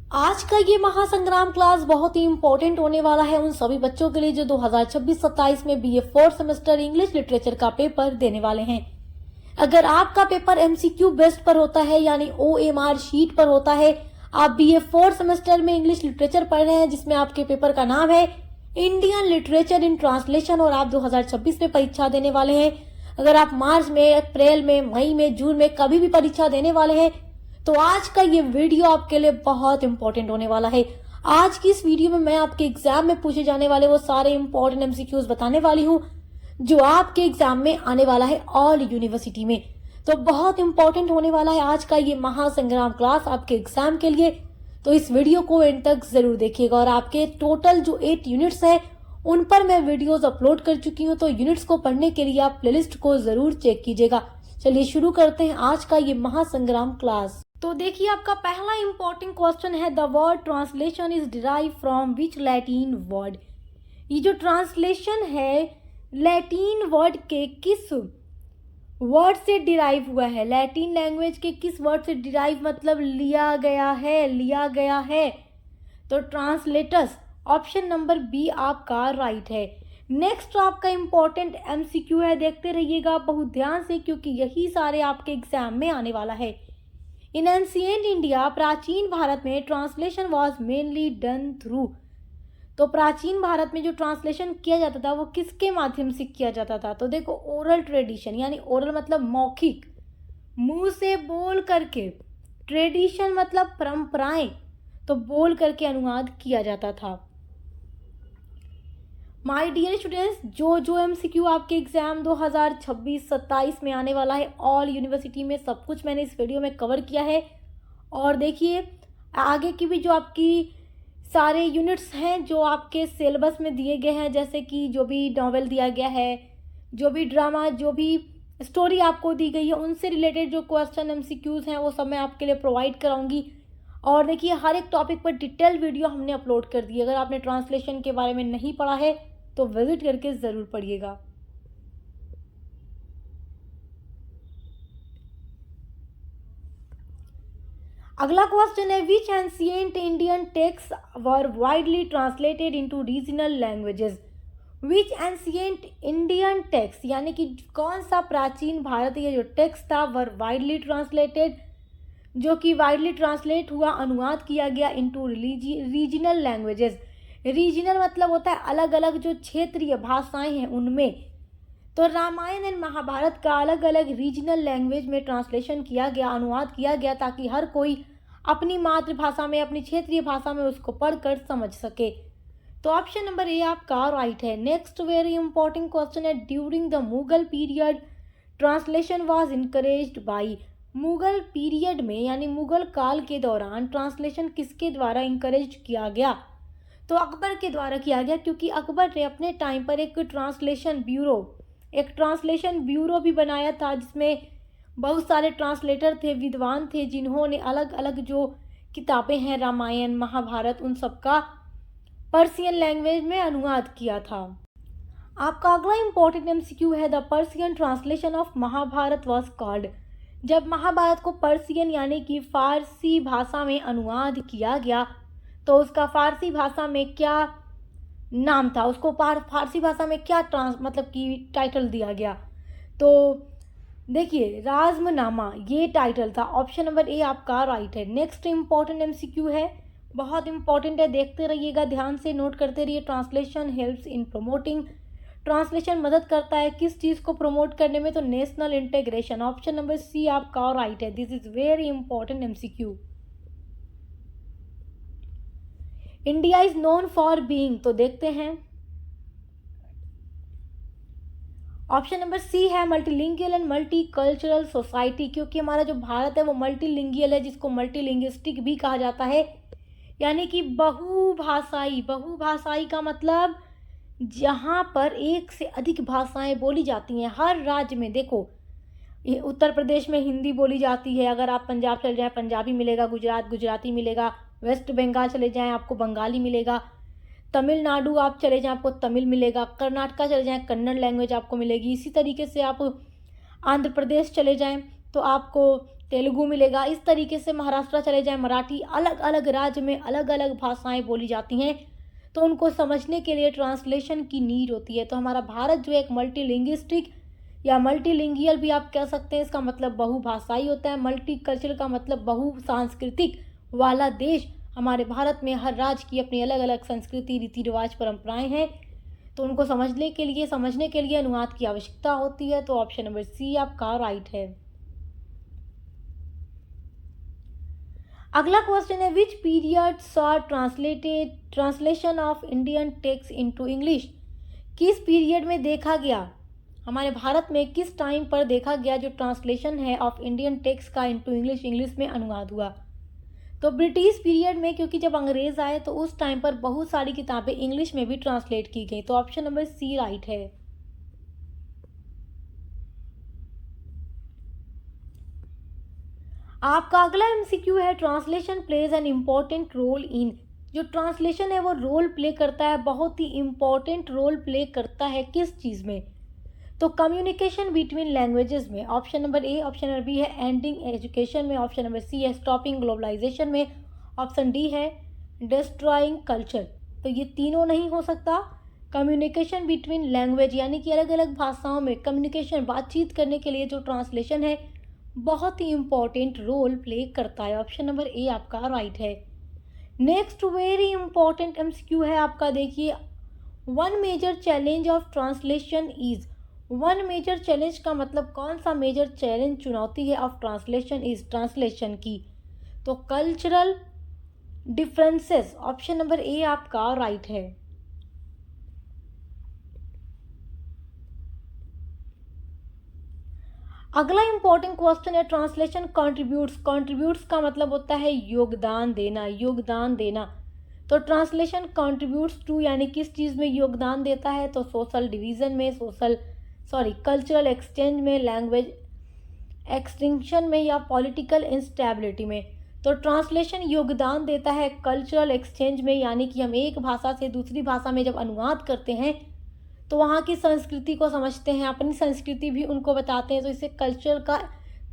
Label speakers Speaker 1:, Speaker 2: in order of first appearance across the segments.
Speaker 1: आज का ये महासंग्राम क्लास बहुत ही इम्पोर्टेंट होने वाला है उन सभी बच्चों के लिए जो 2026-27 में BA fourth semester English literature का पेपर देने वाले हैं। अगर आपका पेपर एमसीक्यू बेस्ड पर होता है यानी ओएमआर शीट पर होता है, आप बीए फोर्थ सेमेस्टर में इंग्लिश लिटरेचर पढ़ रहे हैं जिसमें आपके पेपर का नाम है इंडियन लिटरेचर इन ट्रांसलेशन और आप 2026 में परीक्षा देने वाले हैं। अगर आप मार्च में, अप्रैल में, मई में, जून में कभी भी परीक्षा देने वाले हैं तो आज का ये वीडियो आपके लिए बहुत इंपॉर्टेंट होने वाला है। आज की इस वीडियो में मैं आपके एग्जाम में पूछे जाने वाले वो सारे इंपॉर्टेंट एमसीक्यूज बताने वाली हूँ जो आपके एग्जाम में आने वाला है ऑल यूनिवर्सिटी में। तो बहुत इंपॉर्टेंट होने वाला है आज का ये महासंग्राम क्लास आपके एग्जाम के लिए। तो इस वीडियो को एंड तक जरूर देखिएगा और आपके टोटल जो 8 यूनिट्स हैं उन पर मैं वीडियोस अपलोड कर चुकी हूँ, तो यूनिट्स को पढ़ने के लिए आप प्लेलिस्ट को जरूर चेक कीजिएगा। चलिए शुरू करते हैं आज का ये महासंग्राम क्लास। तो देखिए आपका पहला इंपॉर्टेंट क्वेश्चन है the word translation is derive from which Latin word. ये जो ट्रांसलेशन है लैटिन वर्ड के किस वर्ड से डिराइव हुआ है, लैटिन लैंग्वेज के किस वर्ड से डिराइव मतलब लिया गया है। तो ट्रांसलेटस ऑप्शन नंबर बी आपका राइट है। नेक्स्ट आपका इंपॉर्टेंट एमसीक्यू है, देखते रहिएगा बहुत ध्यान से क्योंकि यही सारे आपके एग्जाम में आने वाला है। इन एंशिएंट इंडिया, प्राचीन भारत में translation was mainly done through. तो प्राचीन भारत में जो ट्रांसलेशन किया जाता था वो किसके माध्यम से किया जाता था। तो देखो ओरल ट्रेडिशन, यानी ओरल मतलब मौखिक, मुंह से बोल करके, ट्रेडिशन मतलब परंपराएं, तो बोल करके अनुवाद किया जाता था। माय डियर स्टूडेंट्स, जो एमसीक्यू आपके एग्जाम 2026-27 में आने वाला है ऑल यूनिवर्सिटी में, सब कुछ मैंने इस वीडियो में कवर किया है। और देखिए आगे की भी जो आपकी सारे यूनिट्स हैं जो आपके सिलेबस में दिए गए हैं, जैसे कि जो भी नॉवेल दिया गया है, जो भी ड्रामा, जो भी स्टोरी आपको दी गई है, उनसे रिलेटेड जो क्वेश्चन एमसीक्यूज हैं वो सब मैं आपके लिए प्रोवाइड कराऊंगी। और देखिए हर एक टॉपिक पर डिटेल वीडियो हमने अपलोड कर दी है। अगर आपने ट्रांसलेशन के बारे में नहीं पढ़ा है तो विजिट करके जरूर पढ़िएगा। अगला क्वेश्चन है which ancient Indian text were widely translated into regional languages. Which ancient Indian text यानी कि कौन सा प्राचीन भारतीय जो टेक्स्ट था वर वाइडली ट्रांसलेटेड, जो कि वाइडली ट्रांसलेट हुआ, अनुवाद किया गया इनटू रीजनल लैंग्वेजेस। रीजनल मतलब होता है अलग अलग जो क्षेत्रीय भाषाएं हैं उनमें। तो रामायण एंड महाभारत का अलग अलग रीजनल लैंग्वेज में ट्रांसलेशन किया गया, अनुवाद किया गया, ताकि हर कोई अपनी मातृभाषा में, अपनी क्षेत्रीय भाषा में उसको पढ़कर समझ सके। तो ऑप्शन नंबर ए आपका राइट है। नेक्स्ट वेरी इंपॉर्टेंट क्वेश्चन है during the Mughal period translation was encouraged by. Mughal period में यानी मुगल काल के दौरान ट्रांसलेशन किसके द्वारा इनकरेज किया गया। तो अकबर के द्वारा किया गया, क्योंकि अकबर ने अपने टाइम पर एक ट्रांसलेशन ब्यूरो भी बनाया था जिसमें बहुत सारे ट्रांसलेटर थे, विद्वान थे, जिन्होंने अलग अलग जो किताबें हैं रामायण महाभारत उन सब का पर्शियन लैंग्वेज में अनुवाद किया था। आपका अगला इंपॉर्टेंट एमसीक्यू है the Persian translation of Mahabharat was called. जब महाभारत को पर्शियन यानी कि फारसी भाषा में अनुवाद किया गया तो उसका फारसी भाषा में क्या नाम था, उसको फारसी भाषा में क्या मतलब कि टाइटल दिया गया। तो देखिए राजमनामा ये टाइटल था। ऑप्शन नंबर ए आपका राइट है। नेक्स्ट इंपॉर्टेंट एमसीक्यू है, बहुत इंपॉर्टेंट है, देखते रहिएगा, ध्यान से नोट करते रहिए। ट्रांसलेशन हेल्प्स इन प्रमोटिंग। ट्रांसलेशन मदद करता है किस चीज़ को प्रमोट करने में, तो national integration. Option number C आपका राइट है। This is very important MCQ. India is known for being, तो देखते हैं ऑप्शन नंबर सी है मल्टीलिंगुअल एंड मल्टीकल्चरल सोसाइटी, क्योंकि हमारा जो भारत है वो मल्टीलिंगुअल है, जिसको मल्टीलिंग्विस्टिक भी कहा जाता है, यानी कि बहुभाषाई। बहुभाषाई का मतलब जहाँ पर एक से अधिक भाषाएं बोली जाती हैं हर राज्य में। देखो उत्तर प्रदेश में हिंदी बोली जाती है, अगर आप पंजाब चले जाएं पंजाबी मिलेगा, गुजरात गुजराती मिलेगा, वेस्ट बंगाल चले जाएं आपको बंगाली मिलेगा, तमिलनाडु आप चले जाएं आपको तमिल मिलेगा, कर्नाटका चले जाएं कन्नड़ लैंग्वेज आपको मिलेगी। इसी तरीके से आप आंध्र प्रदेश चले जाएं तो आपको तेलुगु मिलेगा। इस तरीके से महाराष्ट्र चले जाएँ, मराठी, अलग अलग राज्य में अलग अलग भाषाएं बोली जाती हैं, तो उनको समझने के लिए ट्रांसलेशन की नीड होती है। तो हमारा भारत जो है एक मल्टीलिंग्विस्टिक या मल्टीलिंगियल भी आप कह सकते हैं, इसका मतलब बहुभाषाई होता है। मल्टीकल्चरल का मतलब बहुसांस्कृतिक वाला देश। हमारे भारत में हर राज्य की अपनी अलग अलग संस्कृति, रीति रिवाज, परंपराएं हैं, तो उनको समझने के लिए अनुवाद की आवश्यकता होती है। तो ऑप्शन नंबर सी आपका राइट है। अगला क्वेश्चन है, which period saw translation of Indian text into English? किस पीरियड में देखा गया, हमारे भारत में किस टाइम पर देखा गया जो ट्रांसलेशन है ऑफ इंडियन टेक्स्ट का इनटू इंग्लिश में अनुवाद हुआ? तो ब्रिटिश पीरियड में, क्योंकि जब अंग्रेज आए तो उस टाइम पर बहुत सारी किताबें इंग्लिश में भी ट्रांसलेट की गई। तो ऑप्शन नंबर सी राइट है। आपका अगला एमसीक्यू है, translation plays an important role in. जो ट्रांसलेशन है वो रोल प्ले करता है, बहुत ही इंपॉर्टेंट रोल प्ले करता है किस चीज़ में? तो कम्युनिकेशन बिटवीन लैंग्वेजेस में। Option number A. Option number B है एंडिंग एजुकेशन में। ऑप्शन नंबर सी है स्टॉपिंग ग्लोबलाइजेशन में। ऑप्शन डी है डिस्ट्रॉइंग कल्चर। तो ये तीनों नहीं हो सकता। कम्युनिकेशन बिटवीन लैंग्वेज यानी कि अलग अलग भाषाओं में कम्युनिकेशन, बातचीत करने के लिए जो ट्रांसलेशन है बहुत ही इंपॉर्टेंट रोल प्ले करता है। ऑप्शन नंबर ए आपका राइट है। नेक्स्ट वेरी इंपॉर्टेंट एमसीक्यू है आपका, देखिए, one major challenge of translation is. One major challenge का मतलब कौन सा मेजर चैलेंज, चुनौती है ऑफ ट्रांसलेशन इज, ट्रांसलेशन की? तो कल्चरल डिफरेंसेस। ऑप्शन नंबर ए आपका राइट है। अगला इंपॉर्टेंट क्वेश्चन है, ट्रांसलेशन कंट्रीब्यूट्स। कंट्रीब्यूट्स का मतलब होता है योगदान देना, योगदान देना। तो ट्रांसलेशन कंट्रीब्यूट्स टू यानी किस चीज़ में योगदान देता है? तो सोशल डिवीज़न में, कल्चरल एक्सचेंज में, लैंग्वेज एक्सटिंक्शन में, या पॉलिटिकल इंस्टेबिलिटी में। तो ट्रांसलेशन योगदान देता है कल्चरल एक्सचेंज में, यानी कि हम एक भाषा से दूसरी भाषा में जब अनुवाद करते हैं तो वहाँ की संस्कृति को समझते हैं, अपनी संस्कृति भी उनको बताते हैं, तो इससे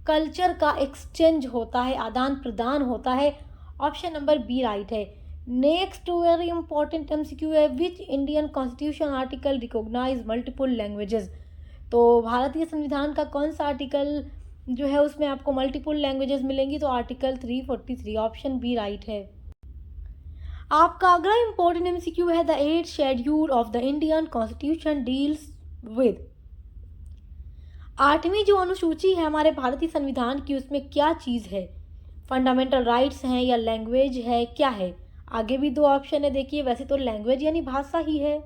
Speaker 1: कल्चर का एक्सचेंज होता है, आदान प्रदान होता है। ऑप्शन नंबर बी राइट है। नेक्स्ट वेरी इंपॉर्टेंट एमसीक्यू है, which Indian constitution article recognize multiple languages. तो भारतीय संविधान का कौन सा आर्टिकल जो है उसमें आपको मल्टीपल लैंग्वेजेस मिलेंगी? तो आर्टिकल 343। ऑप्शन बी राइट है। आपका अगला इंपॉर्टेंट एमसीक्यू है, द 8th schedule of the Indian constitution deals with. 8वीं जो अनुसूची है हमारे भारतीय संविधान की, उसमें क्या चीज़ है? फंडामेंटल राइट्स हैं या लैंग्वेज है, क्या है? आगे भी दो ऑप्शन है, देखिए, वैसे तो लैंग्वेज यानी भाषा ही है।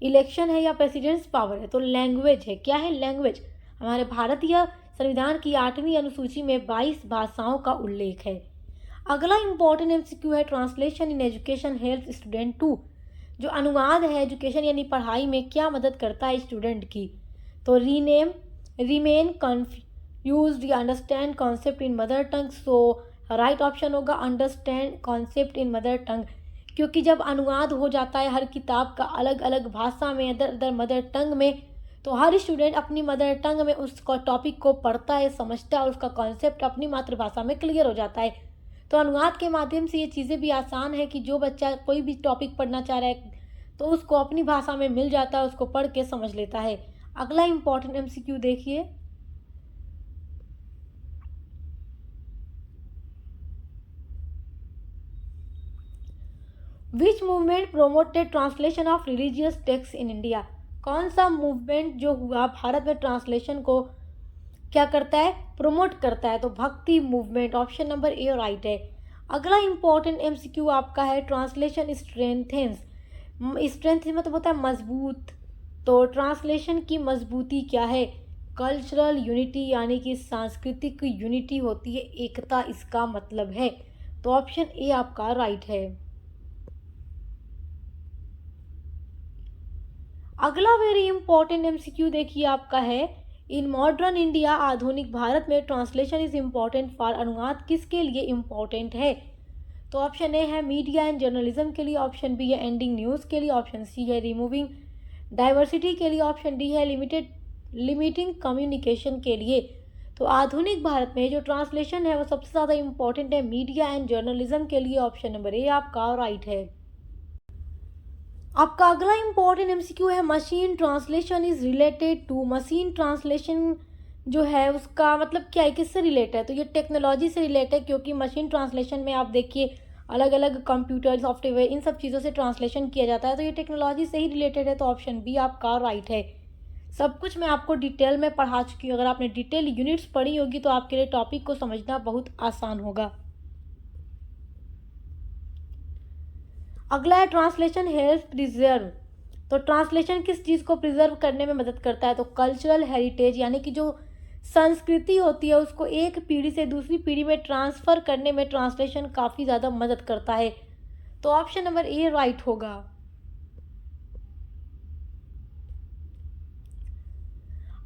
Speaker 1: इलेक्शन है या प्रेसिडेंट्स पावर है? तो लैंग्वेज है। क्या है? लैंग्वेज। हमारे भारतीय संविधान की 8वीं अनुसूची में 22 भाषाओं का उल्लेख है। अगला इंपॉर्टेंट एमसीक्यू है, translation in education help student to. जो अनुवाद है एजुकेशन यानी पढ़ाई में क्या मदद करता है स्टूडेंट की? तो रिमेन कन्फ्यूज्ड या understand concept in mother tongue. So right option होगा understand concept in mother tongue, क्योंकि जब अनुवाद हो जाता है हर किताब का अलग अलग भाषा में, अदर मदर टंग में, तो हर स्टूडेंट अपनी मदर टंग में उस टॉपिक को पढ़ता है, समझता है और उसका कॉन्सेप्ट अपनी मातृभाषा में क्लियर हो जाता है। तो अनुवाद के माध्यम से ये चीज़ें भी आसान है कि जो बच्चा कोई भी टॉपिक पढ़ना चाह रहा है तो उसको अपनी भाषा में मिल जाता है, उसको पढ़ के समझ लेता है। अगला इंपॉर्टेंट एमसीक्यू देखिए, विच movement promoted translation of religious text in India. कौन सा मूवमेंट जो हुआ भारत में ट्रांसलेशन को क्या करता है? प्रमोट करता है। तो भक्ति movement. Option number A right है। अगला इंपॉर्टेंट एमसीक्यू आपका है, ट्रांसलेशन स्ट्रेंथेंस। स्ट्रेंथ मतलब होता है मजबूत। तो ट्रांसलेशन की मजबूती क्या है? कल्चरल यूनिटी यानी कि सांस्कृतिक यूनिटी होती है, एकता इसका मतलब है। तो ऑप्शन ए आपका राइट है। अगला वेरी इंपॉर्टेंट एमसीक्यू देखिए आपका है, इन मॉडर्न इंडिया, आधुनिक भारत में ट्रांसलेशन इज इम्पॉर्टेंट फॉर। अनुवाद किसके लिए इम्पॉर्टेंट है? तो ऑप्शन ए है मीडिया एंड जर्नलिज्म के लिए। ऑप्शन बी है एंडिंग न्यूज़ के लिए। ऑप्शन सी है रिमूविंग डाइवर्सिटी के लिए। ऑप्शन डी है लिमिटिंग कम्युनिकेशन के लिए। तो आधुनिक भारत में जो ट्रांसलेशन है वो सबसे ज़्यादा इम्पोर्टेंट है मीडिया एंड जर्नलिज्म के लिए। ऑप्शन नंबर ए आपका राइट है। आपका अगला इम्पोर्टेंट एमसीक्यू है machine translation is related to. Machine translation जो है उसका मतलब क्या है, किससे रिलेट है? तो ये टेक्नोलॉजी से रिलेट है, क्योंकि मशीन ट्रांसलेशन में आप देखिए अलग अलग कंप्यूटर सॉफ्टवेयर इन सब चीज़ों से ट्रांसलेशन किया जाता है, तो ये टेक्नोलॉजी से ही रिलेटेड है। तो ऑप्शन बी आपका राइट है। सब कुछ मैं आपको डिटेल में पढ़ा चुकी हूँ। अगर आपने डिटेल यूनिट्स पढ़ी होगी तो आपके लिए टॉपिक को समझना बहुत आसान होगा। अगला है ट्रांसलेशन हेल्प प्रिजर्व। तो ट्रांसलेशन किस चीज़ को प्रिजर्व करने में मदद करता है? तो कल्चरल हेरिटेज, यानी कि जो संस्कृति होती है उसको एक पीढ़ी से दूसरी पीढ़ी में ट्रांसफ़र करने में ट्रांसलेशन काफ़ी ज़्यादा मदद करता है। तो ऑप्शन नंबर ए राइट होगा।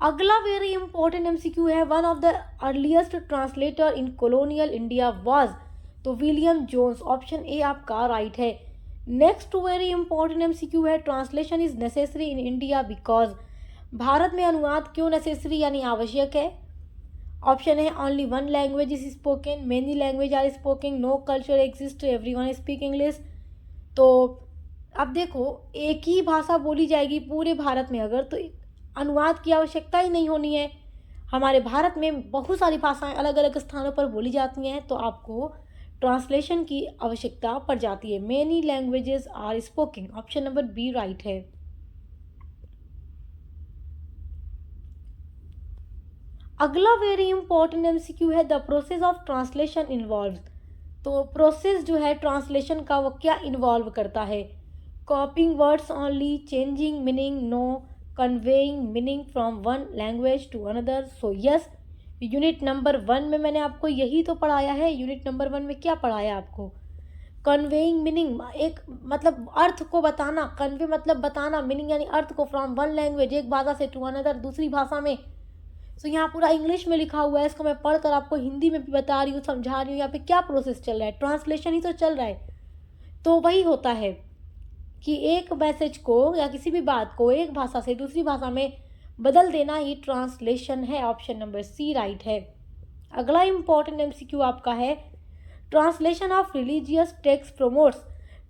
Speaker 1: अगला वेरी इंपॉर्टेंट एमसीक्यू है one of the earliest translator in colonial India was. तो विलियम जोन्स। ऑप्शन ए आपका राइट है। नेक्स्ट वेरी इंपॉर्टेंट एमसीक्यू है translation is necessary in India because. Bharat में अनुवाद क्यों नेसेसरी यानी आवश्यक है? ऑप्शन है only one language is spoken, many language are spoking, no culture exist, everyone speak English. तो अब देखो एक ही भाषा बोली जाएगी पूरे भारत में अगर, तो अनुवाद की आवश्यकता ही नहीं होनी है। हमारे भारत में बहुत सारी भाषाएं अलग अलग स्थानों पर बोली जाती हैं, तो आपको ट्रांसलेशन की आवश्यकता पड़ जाती है। Many languages are spoking. Option number B right है। अगला वेरी इंपॉर्टेंट एमसीक्यू है the process of translation involve. तो प्रोसेस जो है ट्रांसलेशन का वो क्या इन्वॉल्व करता है? Copying words only, changing meaning, no, conveying meaning from one language to another. So yes, unit number 1 में मैंने आपको यही तो पढ़ाया है। यूनिट नंबर 1 में क्या पढ़ाया आपको? कन्वेइंग मीनिंग, एक मतलब अर्थ को बताना, कन्वे मतलब बताना, मीनिंग यानी अर्थ को, फ्रॉम वन लैंग्वेज एक भाषा से टू अनदर दूसरी भाषा में। तो यहाँ पूरा इंग्लिश में लिखा हुआ है, इसको मैं पढ़कर आपको हिंदी में भी बता रही हूँ, समझा रही हूँ। यहाँ पे क्या प्रोसेस चल रहा है? ट्रांसलेशन ही तो चल रहा है। तो वही होता है कि एक मैसेज को या किसी भी बात को एक भाषा से दूसरी भाषा में बदल देना ही ट्रांसलेशन है। ऑप्शन नंबर सी राइट है। अगला इंपॉर्टेंट एमसीक्यू आपका है translation of religious text promotes.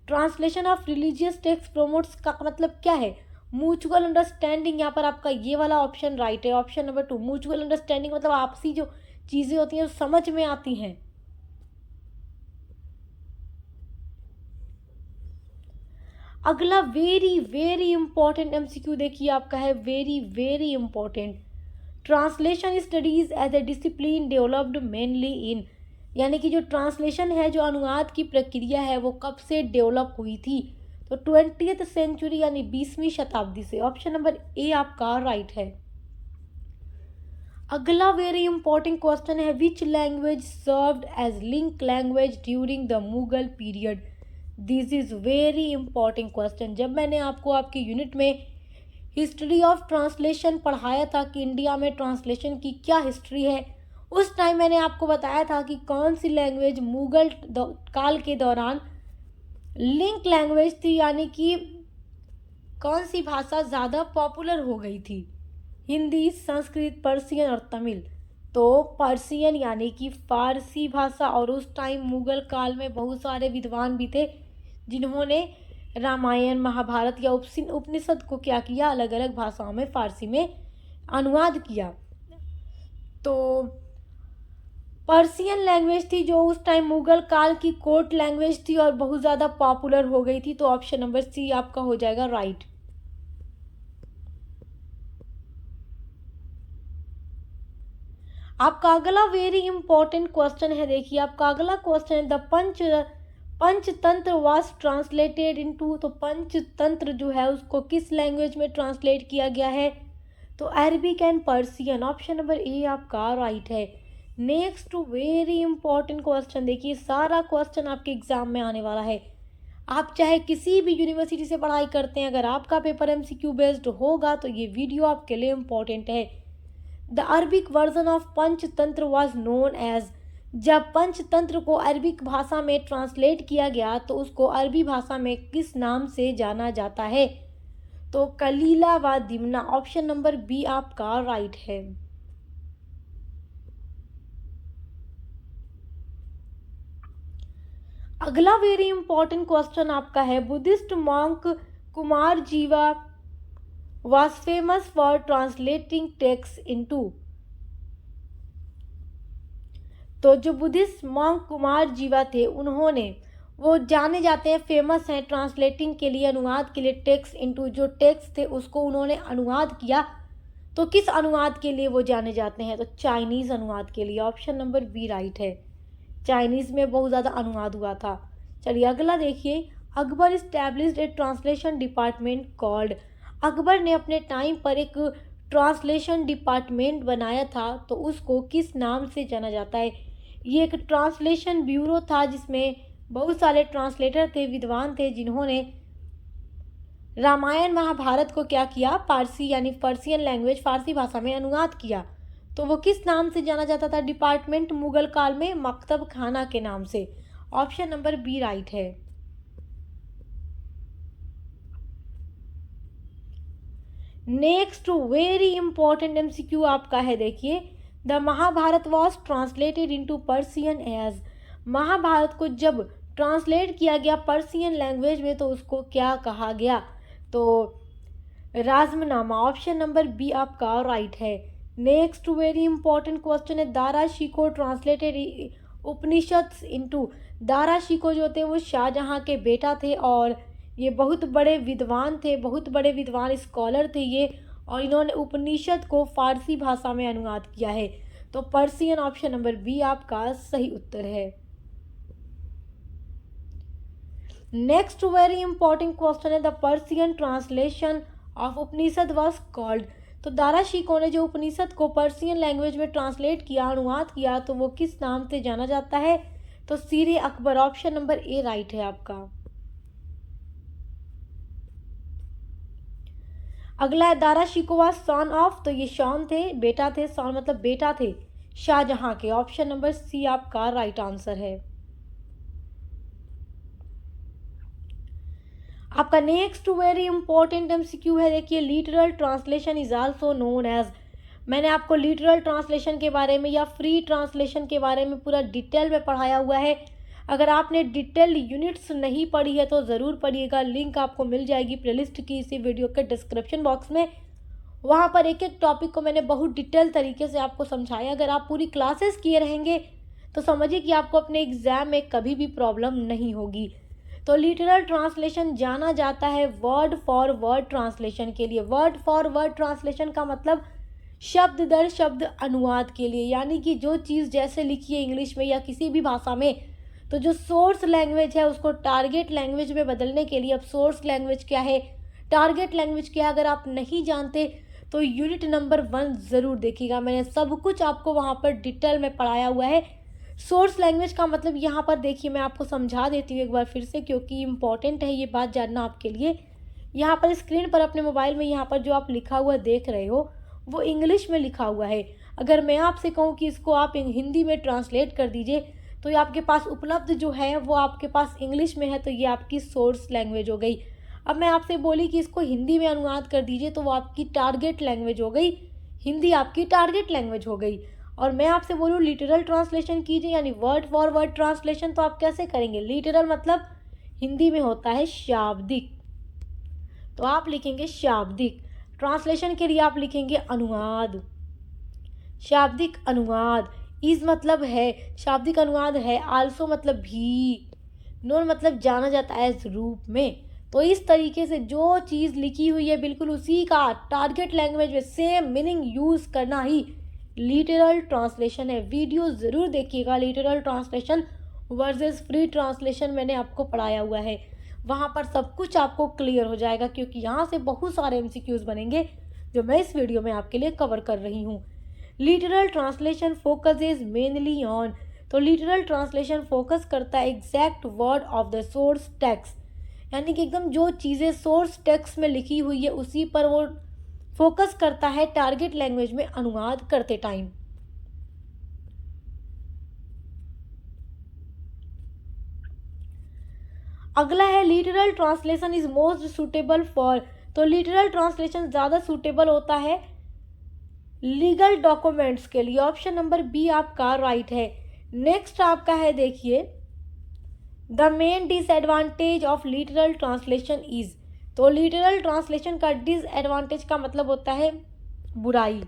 Speaker 1: Translation of religious text promotes का मतलब क्या है? Mutual understanding. यहाँ पर आपका ये वाला ऑप्शन राइट है। ऑप्शन नंबर 2 म्यूचुअल अंडरस्टैंडिंग मतलब आपसी जो चीज़ें होती हैं समझ में आती हैं। अगला वेरी वेरी इंपॉर्टेंट एमसीक्यू देखिए आपका है very very important. Translation studies as a discipline developed mainly in, यानी कि जो ट्रांसलेशन है, जो अनुवाद की प्रक्रिया है, वो कब से डेवलप हुई थी? तो 20th सेंचुरी यानी 20वीं शताब्दी से। ऑप्शन नंबर ए आपका राइट है। अगला वेरी इंपॉर्टेंट क्वेश्चन है which language served as link language during the Mughal period. This is very important question. जब मैंने आपको आपकी यूनिट में हिस्ट्री ऑफ ट्रांसलेशन पढ़ाया था कि इंडिया में ट्रांसलेशन की क्या हिस्ट्री है, उस टाइम मैंने आपको बताया था कि कौन सी लैंग्वेज मुगल काल के दौरान लिंक लैंग्वेज थी, यानी कि कौन सी भाषा ज़्यादा पॉपुलर हो गई थी? हिंदी, संस्कृत, पर्शियन और तमिल। तो पर्शियन यानी कि फारसी भाषा, और उस टाइम मुगल काल में बहुत सारे विद्वान भी थे जिन्होंने रामायण, महाभारत या उपनिषद को क्या किया, अलग अलग भाषाओं में फारसी में अनुवाद किया। तो पर्शियन लैंग्वेज थी जो उस टाइम मुगल काल की कोर्ट लैंग्वेज थी और बहुत ज़्यादा पॉपुलर हो गई थी। तो ऑप्शन नंबर सी आपका हो जाएगा राइट। आपका अगला वेरी इंपॉर्टेंट क्वेश्चन है, देखिए आपका अगला क्वेश्चन है the Panchatantra was translated into. तो पंचतंत्र जो है उसको किस लैंग्वेज में ट्रांसलेट किया गया है? तो Arabic and Persian. Option number ए आपका राइट है। नेक्स्ट वेरी इंपॉर्टेंट क्वेश्चन, देखिए सारा क्वेश्चन आपके एग्जाम में आने वाला है। आप चाहे किसी भी यूनिवर्सिटी से पढ़ाई करते हैं, अगर आपका पेपर एमसीक्यू बेस्ड होगा तो ये वीडियो आपके लिए इम्पोर्टेंट है। The Arabic version of Panchatantra was known as. जब पंचतंत्र को अरबिक भाषा में ट्रांसलेट किया गया तो उसको अरबी भाषा में किस नाम से जाना जाता है? तो कलीला व दिमना, ऑप्शन नंबर बी आपका राइट है। अगला वेरी इंपॉर्टेंट क्वेश्चन आपका है, बुद्धिस्ट मॉन्क कुमार जीवा was famous for translating text into. तो जो बुद्धिस्ट मॉन्क कुमार जीवा थे, उन्होंने, वो जाने जाते हैं, फेमस हैं ट्रांसलेटिंग के लिए, अनुवाद के लिए, टेक्स्ट इनटू, जो टेक्स्ट थे उसको उन्होंने अनुवाद किया। तो किस अनुवाद के लिए वो जाने जाते हैं? तो चाइनीज़ अनुवाद के लिए, ऑप्शन नंबर बी राइट है। चाइनीज़ में बहुत ज़्यादा अनुवाद हुआ था। चलिए अगला देखिए, अकबर इस्टेब्लिश्ड ए ट्रांसलेशन डिपार्टमेंट कॉल्ड। अकबर ने अपने टाइम पर एक ट्रांसलेशन डिपार्टमेंट बनाया था, तो उसको किस नाम से जाना जाता है? ये एक ट्रांसलेशन ब्यूरो था जिसमें बहुत सारे ट्रांसलेटर थे, विद्वान थे, जिन्होंने रामायण महाभारत को क्या किया? पारसी यानी पर्शियन लैंग्वेज, फारसी भाषा में अनुवाद किया। तो वो किस नाम से जाना जाता था डिपार्टमेंट? मुगल काल में मकतब खाना के नाम से, ऑप्शन नंबर बी राइट है। नेक्स्ट वेरी इंपॉर्टेंट एमसीक्यू आपका है, देखिए, the Mahabharata was translated into Persian as. Mahabharata को जब ट्रांसलेट किया गया पर्शियन लैंग्वेज में तो उसको क्या कहा गया? तो राजमनामा, ऑप्शन नंबर बी आपका राइट है। नेक्स्ट वेरी इंपॉर्टेंट क्वेश्चन है, दारा शिकोह ट्रांसलेटेड उपनिषद इनटू। दारा शिकोह जो थे वो शाहजहां के बेटा थे और ये बहुत बड़े विद्वान थे, बहुत बड़े विद्वान स्कॉलर थे ये, और इन्होंने उपनिषद को फारसी भाषा में अनुवाद किया है। तो पर्शियन, ऑप्शन नंबर बी आपका सही उत्तर है। नेक्स्ट वेरी इंपॉर्टेंट क्वेश्चन है, the Persian translation of Upanishad was called. तो दारा शिकोह ने जो उपनिषद को पर्शियन लैंग्वेज में ट्रांसलेट किया, अनुवाद किया, तो वो किस नाम से जाना जाता है? तो Sirr-e Akbar, option number A right है आपका। अगला है, दारा शिकोह सन ऑफ। तो ये शॉन थे, बेटा थे, सन मतलब बेटा थे शाहजहां के, ऑप्शन नंबर सी आपका राइट आंसर है। आपका नेक्स्ट वेरी इंपॉर्टेंट एमसीक्यू है, देखिए, literal translation is also known as. मैंने आपको लिटरल ट्रांसलेशन के बारे में या फ्री ट्रांसलेशन के बारे में पूरा डिटेल में पढ़ाया हुआ है। अगर आपने डिटेल यूनिट्स नहीं पढ़ी है तो ज़रूर पढ़िएगा, लिंक आपको मिल जाएगी प्लेलिस्ट की इसी वीडियो के डिस्क्रिप्शन बॉक्स में। वहाँ पर एक एक टॉपिक को मैंने बहुत डिटेल तरीके से आपको समझाया। अगर आप पूरी क्लासेस किए रहेंगे तो समझिए कि आपको अपने एग्जाम में कभी भी प्रॉब्लम नहीं होगी। तो लिटरल ट्रांसलेशन जाना जाता है वर्ड फॉर वर्ड ट्रांसलेशन के लिए। वर्ड फॉर वर्ड ट्रांसलेशन का मतलब शब्द दर शब्द अनुवाद के लिए, यानी कि जो चीज़ जैसे लिखी है इंग्लिश में या किसी भी भाषा में, तो जो सोर्स लैंग्वेज है उसको टारगेट लैंग्वेज में बदलने के लिए। अब सोर्स लैंग्वेज क्या है, टारगेट लैंग्वेज क्या है, अगर आप नहीं जानते तो यूनिट नंबर 1 ज़रूर देखिएगा, मैंने सब कुछ आपको वहाँ पर डिटेल में पढ़ाया हुआ है। सोर्स लैंग्वेज का मतलब यहाँ पर देखिए, मैं आपको समझा देती हूँ एक बार फिर से, क्योंकि इम्पॉर्टेंट है ये बात जानना आपके लिए। यहाँ पर स्क्रीन पर अपने मोबाइल में यहाँ पर जो आप लिखा हुआ देख रहे हो वो इंग्लिश में लिखा हुआ है। अगर मैं आपसे कहूँ कि इसको आप हिंदी में ट्रांसलेट कर दीजिए तो ये आपके पास उपलब्ध जो है वो आपके पास इंग्लिश में है, तो ये आपकी सोर्स लैंग्वेज हो गई। अब मैं आपसे बोली कि इसको हिंदी में अनुवाद कर दीजिए तो वो आपकी टारगेट लैंग्वेज हो गई, हिंदी आपकी टारगेट लैंग्वेज हो गई। और मैं आपसे बोलूँ लिटरल ट्रांसलेशन कीजिए यानी वर्ड फॉर वर्ड ट्रांसलेशन, तो आप कैसे करेंगे? लिटरल मतलब हिंदी में होता है शाब्दिक, तो आप लिखेंगे शाब्दिक। ट्रांसलेशन के लिए आप लिखेंगे अनुवाद, शाब्दिक अनुवाद। इज मतलब है, शाब्दिक अनुवाद है। आल्सो मतलब भी, नोन मतलब जाना जाता है इस रूप में। तो इस तरीके से जो चीज़ लिखी हुई है बिल्कुल उसी का टारगेट लैंग्वेज में सेम मीनिंग यूज़ करना ही लिटरल ट्रांसलेशन है। वीडियो ज़रूर देखिएगा, literal translation versus free translation मैंने आपको पढ़ाया हुआ है, वहाँ पर सब कुछ आपको क्लियर हो जाएगा, क्योंकि यहाँ से बहुत सारे एमसीक्यूज बनेंगे जो मैं इस वीडियो में आपके लिए कवर कर रही हूँ। Literal translation focus is mainly on. तो लिटरल ट्रांसलेशन फोकस करता है exact word of the source text, यानी कि एकदम जो चीज़ें सोर्स टेक्स्ट में लिखी हुई है उसी पर वो फोकस करता है टारगेट लैंग्वेज में अनुवाद करते टाइम। अगला है literal translation is most suitable for. तो लिटरल ट्रांसलेशन ज़्यादा सूटेबल होता है लीगल डॉक्यूमेंट्स के लिए। ऑप्शन नंबर बी आपका राइट है। नेक्स्ट आपका है, देखिए, the main disadvantage of literal translation is. तो लिटरल ट्रांसलेशन का डिसएडवांटेज का मतलब होता है बुराई।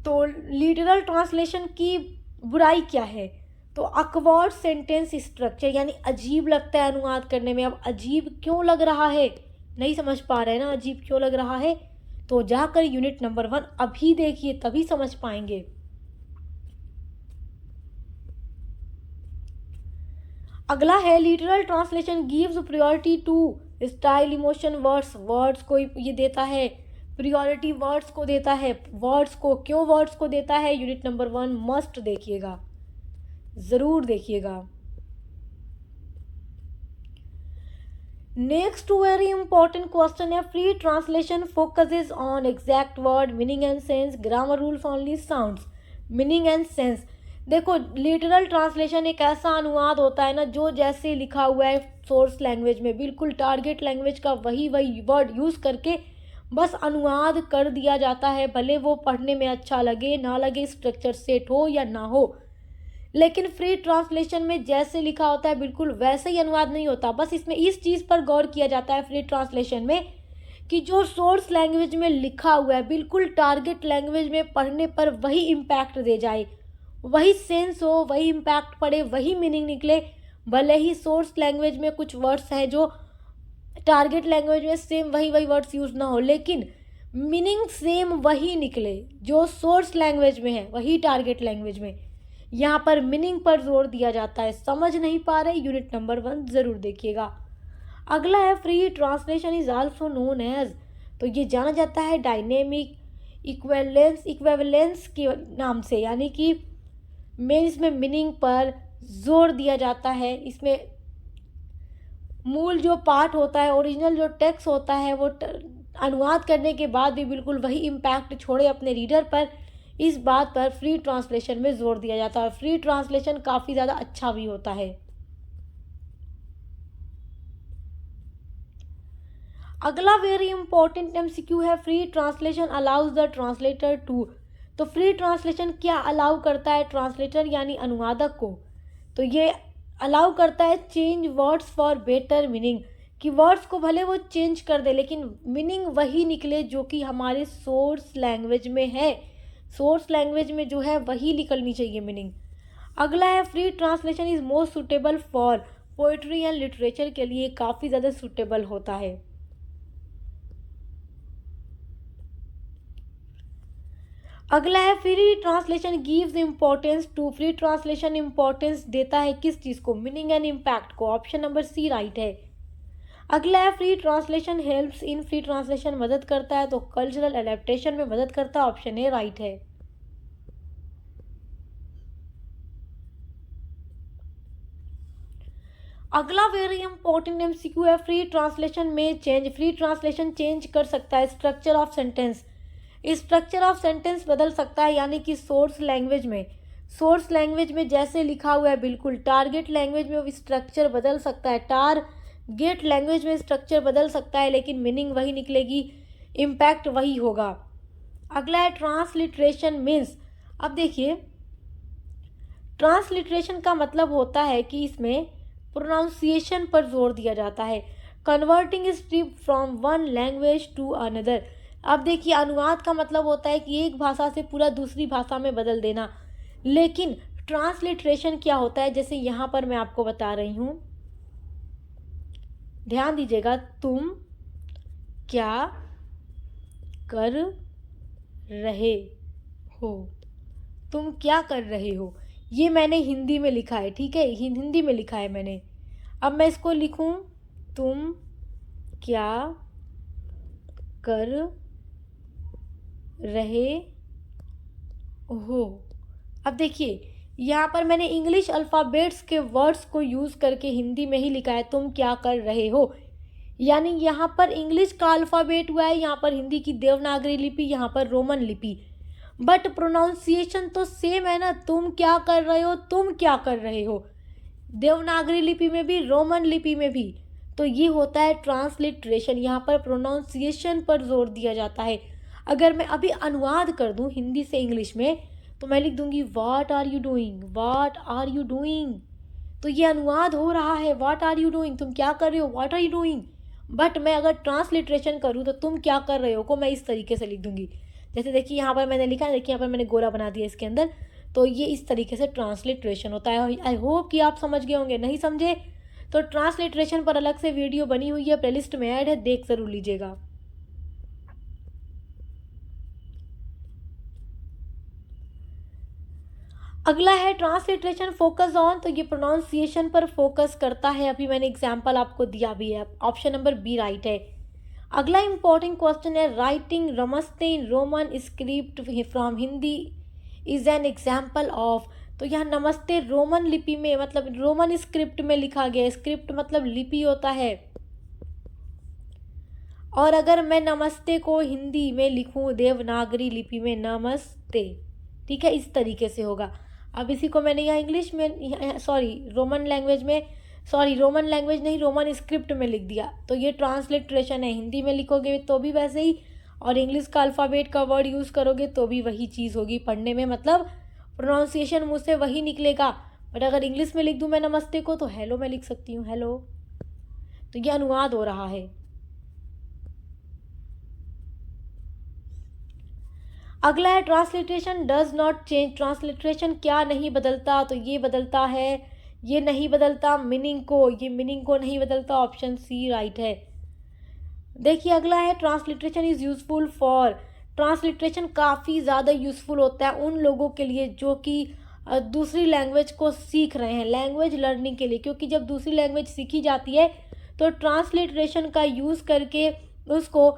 Speaker 1: तो लिटरल ट्रांसलेशन की बुराई क्या है? तो अकवर्ड सेंटेंस स्ट्रक्चर, यानी अजीब लगता है अनुवाद करने में। अब अजीब क्यों लग रहा है, नहीं समझ पा रहे हैं ना अजीब क्यों लग रहा है? तो जाकर यूनिट नंबर 1 अभी देखिए, तभी समझ पाएंगे। अगला है literal translation gives priority to style, emotion, words. Words को ये देता है प्रायोरिटी, वर्ड्स को देता है। वर्ड्स को क्यों वर्ड्स को देता है? यूनिट नंबर 1 मस्ट देखिएगा, जरूर देखिएगा। नेक्स्ट वेरी इंपॉर्टेंट क्वेश्चन है, free translation focuses on exact word, meaning and sense, grammar rules only sounds. Meaning and sense, देखो लिटरल ट्रांसलेशन एक ऐसा अनुवाद होता है ना जो जैसे लिखा हुआ है सोर्स लैंग्वेज में, बिल्कुल टारगेट लैंग्वेज का वही वर्ड यूज़ करके बस अनुवाद कर दिया जाता है, भले वो पढ़ने में अच्छा लगे ना लगे, स्ट्रक्चर सेट हो या ना हो। लेकिन फ्री ट्रांसलेशन में जैसे लिखा होता है बिल्कुल वैसे ही अनुवाद नहीं होता। बस इसमें इस चीज़ पर गौर किया जाता है फ्री ट्रांसलेशन में कि जो सोर्स लैंग्वेज में लिखा हुआ है बिल्कुल टारगेट लैंग्वेज में पढ़ने पर वही इम्पैक्ट दे जाए, वही सेंस हो, वही इम्पैक्ट पड़े, वही मीनिंग निकले। भले ही सोर्स लैंग्वेज में कुछ वर्ड्स हैं जो टारगेट लैंग्वेज में सेम वही वर्ड्स यूज़ ना हो, लेकिन मीनिंग सेम वही निकले जो सोर्स लैंग्वेज में है वही टारगेट लैंग्वेज में। यहाँ पर मीनिंग पर जोर दिया जाता है। समझ नहीं पा रहे, यूनिट नंबर 1 जरूर देखिएगा। अगला है free translation is also known as, तो ये जाना जाता है डायनेमिक इक्विवेलेंस के नाम से, यानी कि इसमें मीनिंग पर जोर दिया जाता है। इसमें मूल जो पार्ट होता है, ओरिजिनल जो टेक्स्ट होता है, वो अनुवाद करने के बाद भी बिल्कुल वही इम्पैक्ट छोड़े अपने रीडर पर, इस बात पर फ्री ट्रांसलेशन में जोर दिया जाता है। फ्री ट्रांसलेशन काफ़ी ज़्यादा अच्छा भी होता है। अगला वेरी इंपॉर्टेंट एमसीक्यू है, free translation allows the translator to. तो फ्री ट्रांसलेशन क्या अलाउ करता है ट्रांसलेटर यानी अनुवादक को? तो ये अलाउ करता है change words for better meaning, कि वर्ड्स को भले वो चेंज कर दे लेकिन मीनिंग वही निकले जो कि हमारे सोर्स लैंग्वेज में है। सोर्स लैंग्वेज में जो है वही निकलनी चाहिए मीनिंग। अगला है free translation is most suitable for poetry and literature, के लिए काफ़ी ज़्यादा सुटेबल होता है। अगला है free translation gives importance to. Free translation importance देता है किस चीज़ को? मीनिंग एंड इम्पैक्ट को। ऑप्शन नंबर सी राइट है। अगला है free translation helps in. Free translation मदद करता है तो कल्चरल एडेप्टेशन में मदद करता है। ऑप्शन ए राइट है। अगला वेरी इंपॉर्टेंट एमसीक्यू है, फ्री ट्रांसलेशन में चेंज। फ्री ट्रांसलेशन चेंज कर सकता है structure of sentence. Structure of sentence बदल सकता है, यानी कि सोर्स लैंग्वेज में जैसे लिखा हुआ है बिल्कुल टारगेट लैंग्वेज में वो स्ट्रक्चर बदल सकता है, टारगेट लैंग्वेज में स्ट्रक्चर बदल सकता है, लेकिन मीनिंग वही निकलेगी, इम्पैक्ट वही होगा। अगला है ट्रांसलिट्रेशन मीन्स। अब देखिए ट्रांसलिट्रेशन का मतलब होता है कि इसमें प्रोनाउंसिएशन पर जोर दिया जाता है, converting strip from one language to another. अब देखिए अनुवाद का मतलब होता है कि एक भाषा से पूरा दूसरी भाषा में बदल देना, लेकिन ट्रांसलिट्रेशन क्या होता है, जैसे यहाँ पर मैं आपको बता रही हूँ, ध्यान दीजिएगा, तुम क्या कर रहे हो, तुम क्या कर रहे हो, ये मैंने हिंदी में लिखा है, ठीक है, हिंदी में लिखा है मैंने। अब मैं इसको लिखूं, तुम क्या कर रहे हो। अब देखिए यहाँ पर मैंने इंग्लिश अल्फ़ाबेट्स के वर्ड्स को यूज़ करके हिंदी में ही लिखा है, तुम क्या कर रहे हो, यानी यहाँ पर इंग्लिश का अल्फ़ाबेट हुआ है, यहाँ पर हिंदी की देवनागरी लिपि, यहाँ पर रोमन लिपि, बट प्रोनाउंसिएशन तो सेम है ना, तुम क्या कर रहे हो, तुम क्या कर रहे हो। देवनागरी लिपि में भी, रोमन लिपि में भी। तो ये होता है ट्रांसलिट्रेशन। यहाँ पर प्रोनाउंसिएशन पर जोर दिया जाता है। अगर मैं अभी अनुवाद कर दूँ हिंदी से इंग्लिश में, तो मैं लिख दूंगी what are you doing, what are you doing. तो ये अनुवाद हो रहा है, व्हाट आर यू डूइंग, तुम क्या कर रहे हो, what are you doing. But मैं अगर ट्रांसलिट्रेशन करूँ तो तुम क्या कर रहे हो को मैं इस तरीके से लिख दूंगी। जैसे देखिए यहाँ पर मैंने लिखा है, देखिए यहाँ पर मैंने गोला बना दिया इसके अंदर। तो ये इस तरीके से ट्रांसलिट्रेशन होता है। आई होप कि आप समझ गए होंगे। नहीं समझे तो ट्रांसलिट्रेशन पर अलग से वीडियो बनी हुई है, प्लेलिस्ट में ऐड है, देख जरूर लीजिएगा। अगला है ट्रांसलिट्रेशन फोकस ऑन। तो ये प्रोनाउंसिएशन पर फोकस करता है। अभी मैंने एग्जाम्पल आपको दिया भी है। ऑप्शन नंबर बी राइट है। अगला इंपॉर्टेंट क्वेश्चन है, राइटिंग नमस्ते in Roman script from Hindi is an example of. तो यहाँ नमस्ते रोमन लिपि में, मतलब रोमन स्क्रिप्ट में लिखा गया। स्क्रिप्ट मतलब लिपि होता है। और अगर मैं नमस्ते को हिंदी में लिखूं देवनागरी लिपि में, नमस्ते, ठीक है, इस तरीके से होगा। अब इसी को मैंने यहाँ इंग्लिश में, रोमन लैंग्वेज नहीं, रोमन स्क्रिप्ट में लिख दिया। तो ये ट्रांसलिट्रेशन है। हिंदी में लिखोगे तो भी वैसे ही, और इंग्लिश का अल्फ़ाबेट का वर्ड यूज़ करोगे तो भी वही चीज़ होगी पढ़ने में, मतलब प्रोनाउंसिएशन मुझसे वही निकलेगा। बट अगर इंग्लिश में लिख दूँ मैं नमस्ते को, तो हेलो मैं लिख सकती हूँ, हेलो। तो ये अनुवाद हो रहा है। अगला है transliteration does not change. Transliteration क्या नहीं बदलता, तो ये बदलता है, ये नहीं बदलता मीनिंग को, ये मीनिंग को नहीं बदलता। ऑप्शन सी राइट है। देखिए अगला है transliteration is useful for. Transliteration काफ़ी ज़्यादा यूज़फुल होता है उन लोगों के लिए जो कि दूसरी लैंग्वेज को सीख रहे हैं, लैंग्वेज लर्निंग के लिए। क्योंकि जब दूसरी लैंग्वेज सीखी जाती है तो ट्रांसलिट्रेशन का यूज़ करके उसको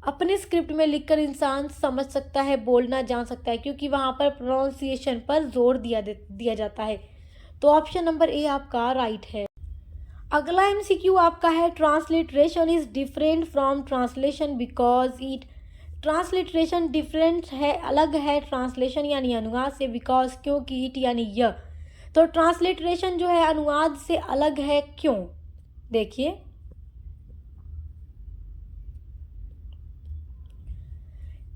Speaker 1: अपने स्क्रिप्ट में लिखकर इंसान समझ सकता है, बोलना जान सकता है, क्योंकि वहाँ पर प्रोनाउंसिएशन पर जोर दिया जाता है। तो ऑप्शन नंबर ए आपका राइट है। अगला एमसीक्यू आपका है, transliteration is different from translation because it. Transliteration different है, अलग है ट्रांसलेशन यानी अनुवाद से, बिकॉज क्योंकि, इट यानी यह। तो ट्रांसलिट्रेशन जो है अनुवाद से अलग है, क्यों? देखिए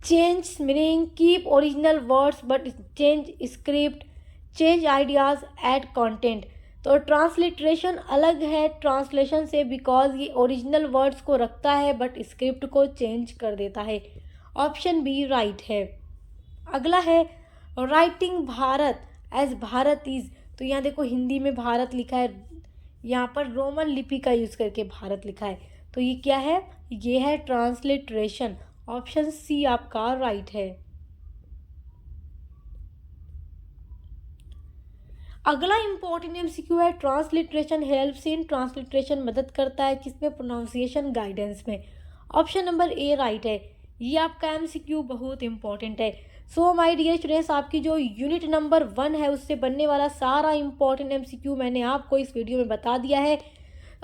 Speaker 1: change meaning, keep original words but change script, change ideas, add content. तो ट्रांसलिट्रेशन अलग है ट्रांसलेशन से बिकॉज ये ओरिजिनल वर्ड्स को रखता है बट स्क्रिप्ट को चेंज कर देता है। ऑप्शन बी राइट है। अगला है writing Bharat as Bharat is. तो यहाँ देखो हिंदी में भारत लिखा है, यहाँ पर रोमन लिपि का यूज़ करके भारत लिखा है। तो ये क्या है? ये है ट्रांसलिट्रेशन। ऑप्शन सी आपका राइट है। अगला इंपॉर्टेंट एमसीक्यू है, ट्रांसलिट्रेशन हेल्प्स इन। ट्रांसलिट्रेशन मदद करता है किसमें? प्रोनाउंसिएशन गाइडेंस में। ऑप्शन नंबर ए राइट है। ये आपका एमसीक्यू बहुत इंपॉर्टेंट है। सो माय डियर स्टूडेंट्स, आपकी जो यूनिट नंबर 1 है उससे बनने वाला सारा इंपॉर्टेंट एमसीक्यू मैंने आपको इस वीडियो में बता दिया है।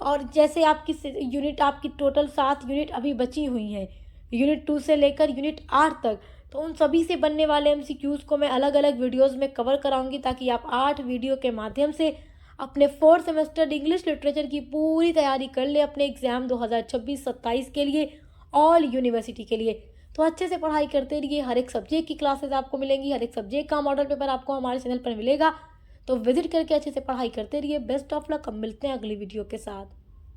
Speaker 1: और जैसे आपकी टोटल 7 यूनिट अभी बची हुई हैं, यूनिट 2 से लेकर यूनिट 8 तक, तो उन सभी से बनने वाले एमसीक्यूज़ को मैं अलग अलग वीडियोस में कवर कराऊंगी, ताकि आप 8 वीडियो के माध्यम से अपने 4th सेमेस्टर इंग्लिश लिटरेचर की पूरी तैयारी कर ले अपने एग्ज़ाम 2026-27 के लिए, ऑल यूनिवर्सिटी के लिए। तो अच्छे से पढ़ाई करते रहिए। हर एक सब्जेक्ट की क्लासेस आपको मिलेंगी, हर एक सब्जेक्ट का मॉडल पेपर आपको हमारे चैनल पर मिलेगा। तो विजिट करके अच्छे से पढ़ाई करते रहिए। Best of luck. अब मिलते हैं अगली वीडियो के साथ।